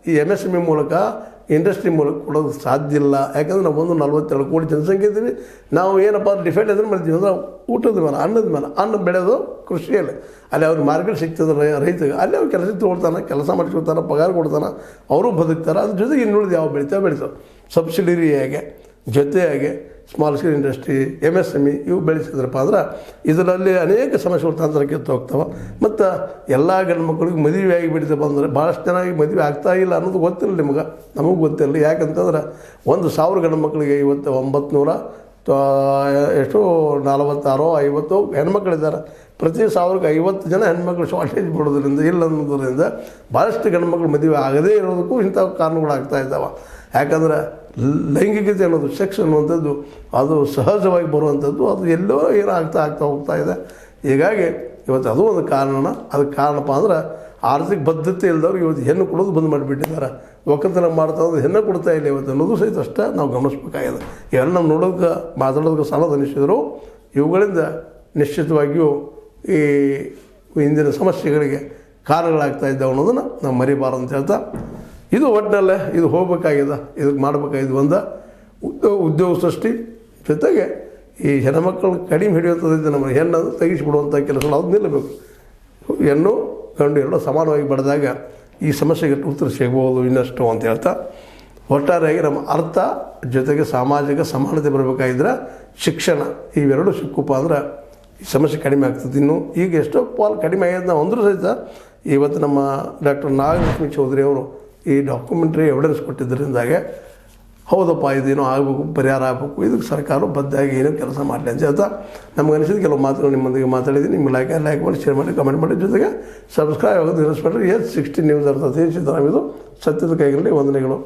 ಈ MSME ಮೂಲಕ industry ಮೂಲಕ ಕೊಡೋದು ಸಾಧ್ಯ ಇಲ್ಲ. ಯಾಕಂದ್ರೆ ನಾವು 42 ಕೋಟಿ ಜನಸಂಖ್ಯೆ ಇದ್ದೀವಿ. ನಾವು ಏನಪ್ಪ ಡಿಫೆಂಡ್ ಅದನ್ನು ಮಾಡ್ತೀವಿ ಅಂದ್ರೆ ಊಟದ ಮೇಲೆ, ಅನ್ನದ ಮೇಲೆ. ಅನ್ನ ಬೆಳೆಯೋದು ಕೃಷಿಯಲ್ಲಿ. ಅಲ್ಲಿ ಅವ್ರಿಗೆ ಮಾರ್ಕೆಟ್ ಸಿಗ್ತದೆ ರೈತರಿಗೆ. ಅಲ್ಲಿ ಅವ್ರು ಕೆಲಸ ತೊಗೊಳ್ತಾನೆ, ಕೆಲಸ ಮಾಡಿಸ್ಕೊಳ್ತಾನೆ, ಪಗಾರ ಕೊಡ್ತಾನೆ, ಅವರು ಬದುಕ್ತಾರೆ. ಅದ್ರ ಜೊತೆಗೆ ಇನ್ನುಳಿದು ಯಾವ ಬೆಳಿತಾವೆ ಸಬ್ಸಿಡಿಯಾಗೆ ಜೊತೆಯಾಗಿ ಸ್ಮಾಲ್ ಸ್ಕೇಲ್ ಇಂಡಸ್ಟ್ರಿ, MSME ಇವು ಬೆಳೆಸಿದ್ರಪ್ಪ ಅಂದ್ರೆ ಇದರಲ್ಲಿ ಅನೇಕ ಸಮಸ್ಯೆಗಳು ತಾಂತ್ರಿಕತೆ ಹೋಗ್ತವೆ. ಮತ್ತು ಎಲ್ಲ ಗಂಡು ಮಕ್ಕಳಿಗೆ ಮದುವೆ ಆಗಿ ಬಿಡ್ತಪ್ಪ ಅಂದರೆ ಭಾಳಷ್ಟು ಚೆನ್ನಾಗಿ ಮದುವೆ ಆಗ್ತಾಯಿಲ್ಲ ಅನ್ನೋದು ಗೊತ್ತಿಲ್ಲ ನಿಮಗೆ, ನಮಗೂ ಗೊತ್ತಿರಲಿ. ಯಾಕಂತಂದ್ರೆ 1,000 ಗಂಡು ಮಕ್ಕಳಿಗೆ ಇವತ್ತು 900 ಎಷ್ಟು 46 50 ಹೆಣ್ಮಕ್ಳಿದ್ದಾರೆ. ಪ್ರತಿ 1000ಕ್ಕೆ 50 ಜನ ಹೆಣ್ಮಕ್ಳು ಶಾರ್ಟೇಜ್ ಬಿಡೋದ್ರಿಂದ ಇಲ್ಲ ಅನ್ನೋದ್ರಿಂದ ಭಾಳಷ್ಟು ಗಂಡು ಮಕ್ಕಳು ಮದುವೆ ಆಗದೇ ಇರೋದಕ್ಕೂ ಇಂಥ ಕಾರಣಗಳು ಆಗ್ತಾಯಿದ್ದಾವೆ. ಯಾಕಂದ್ರೆ ಲೈಂಗಿಕತೆ ಅನ್ನೋದು, ಸೆಕ್ಸ್ ಅನ್ನುವಂಥದ್ದು ಅದು ಸಹಜವಾಗಿ ಬರುವಂಥದ್ದು, ಅದು ಎಲ್ಲೋ ಏನೋ ಆಗ್ತಾ ಹೋಗ್ತಾ ಇದೆ. ಹೀಗಾಗಿ ಇವತ್ತು ಅದು ಒಂದು ಕಾರಣ. ಅದಕ್ಕೆ ಕಾರಣಪ್ಪ ಅಂದ್ರೆ ಆರ್ಥಿಕ ಬದ್ಧತೆ ಇಲ್ಲದವ್ರು ಇವತ್ತು ಹೆಣ್ಣು ಕೊಡೋದು ಬಂದು ಮಾಡಿಬಿಟ್ಟಿದ್ದಾರೆ. ಒಕ್ಕಲ್ತನ ಮಾಡ್ತಾ ಇರೋದು ಹೆಣ್ಣು ಕೊಡ್ತಾ ಇಲ್ಲ ಇವತ್ತು ಅನ್ನೋದು ಸಹಿತ ಅಷ್ಟೇ ನಾವು ಗಮನಿಸ್ಬೇಕಾಗಿದೆ. ಇವೆಲ್ಲ ನಾವು ನೋಡೋದಕ್ಕೆ ಮಾತಾಡೋದಕ್ಕೆ ಸಲದ ಅನಿಸಿದ್ರು ಇವುಗಳಿಂದ ನಿಶ್ಚಿತವಾಗಿಯೂ ಈ ಇಂದಿನ ಸಮಸ್ಯೆಗಳಿಗೆ ಕಾರಣಗಳಾಗ್ತಾ ಇದ್ದಾವೆ ಅನ್ನೋದನ್ನು ನಾವು ಮರಿಬಾರ್ದು ಅಂತ ಹೇಳ್ತಾ, ಇದು ಒಟ್ಟಿನಲ್ಲೇ ಇದು ಹೋಗಬೇಕಾಗಿದೆ. ಇದಕ್ಕೆ ಮಾಡಬೇಕಾಗಿದ್ದು ಒಂದು ಉದ್ಯೋಗ ಸೃಷ್ಟಿ ಜೊತೆಗೆ ಈ ಹೆಣ್ಮಕ್ಳು ಕಡಿಮೆ ಹಿಡಿಯುವಂಥದ್ದು ನಮ್ಮ ಹೆಣ್ಣನ್ನು ತೆಗಿಸಿಬಿಡುವಂಥ ಕೆಲಸಗಳು ಅದು ನಿಲ್ಲಬೇಕು. ಹೆಣ್ಣು ಗಂಡು ಎರಡೂ ಸಮಾನವಾಗಿ ಬಡಿದಾಗ ಈ ಸಮಸ್ಯೆಗೆ ಉತ್ತರ ಸಿಗ್ಬೋದು ಇನ್ನಷ್ಟು ಅಂತ ಹೇಳ್ತಾ, ಒಟ್ಟಾರೆಯಾಗಿ ನಮ್ಮ ಅರ್ಥ ಜೊತೆಗೆ ಸಾಮಾಜಿಕ ಸಮಾನತೆ ಬರಬೇಕಾಗಿದ್ರೆ ಶಿಕ್ಷಣ ಇವೆರಡು ಸಿಕ್ಕುಪ್ಪ ಅಂದ್ರೆ ಈ ಸಮಸ್ಯೆ ಕಡಿಮೆ ಆಗ್ತದೆ. ಇನ್ನು ಈಗ ಎಷ್ಟೋ ಪಾಲು ಕಡಿಮೆ ಆಗ್ಯದ ನಾವು ಅಂದರೂ ಸಹಿತ ಇವತ್ತು ನಮ್ಮ ಡಾಕ್ಟರ್ ನಾಗಲಕ್ಷ್ಮಿ ಚೌಧರಿ ಅವರು ಈ ಡಾಕ್ಯುಮೆಂಟ್ರಿ ಎವಿಡೆನ್ಸ್ ಕೊಟ್ಟಿದ್ದರಿಂದಾಗೆ ಹೌದಪ್ಪ ಇದೇನೋ ಆಗಬೇಕು, ಪರಿಹಾರ ಆಗಬೇಕು, ಇದಕ್ಕೆ ಸರ್ಕಾರ ಬದ್ಧಾಗಿ ಏನೋ ಕೆಲಸ ಮಾಡಲಿ ಅಂತ ಹೇಳ್ತಾ ನಮ್ಗೆ ಅನಿಸಿದ ಕೆಲವು ಮಾತುಗಳು ನಿಮ್ಮೊಂದಿಗೆ ಮಾತಾಡಿದ್ದೀನಿ. ನಿಮ್ಮ ಲೈಕ್ ಮಾಡಿ, ಶೇರ್ ಮಾಡಿ, ಕಮೆಂಟ್ ಮಾಡಿ, ಜೊತೆಗೆ ಸಬ್ಸ್ಕ್ರೈಬ್ ಆಗೋದು ನಿಲ್ಲಿಸ್ಬಿಟ್ರೆ S60 ನ್ಯೂಸ್ ಅರ್ಥ ತಿಳಿಸಿದ್ದು ನಾವಿದು ಸತ್ಯದ ಕೈಗಳಲ್ಲಿ ವಂದನೆಗಳು.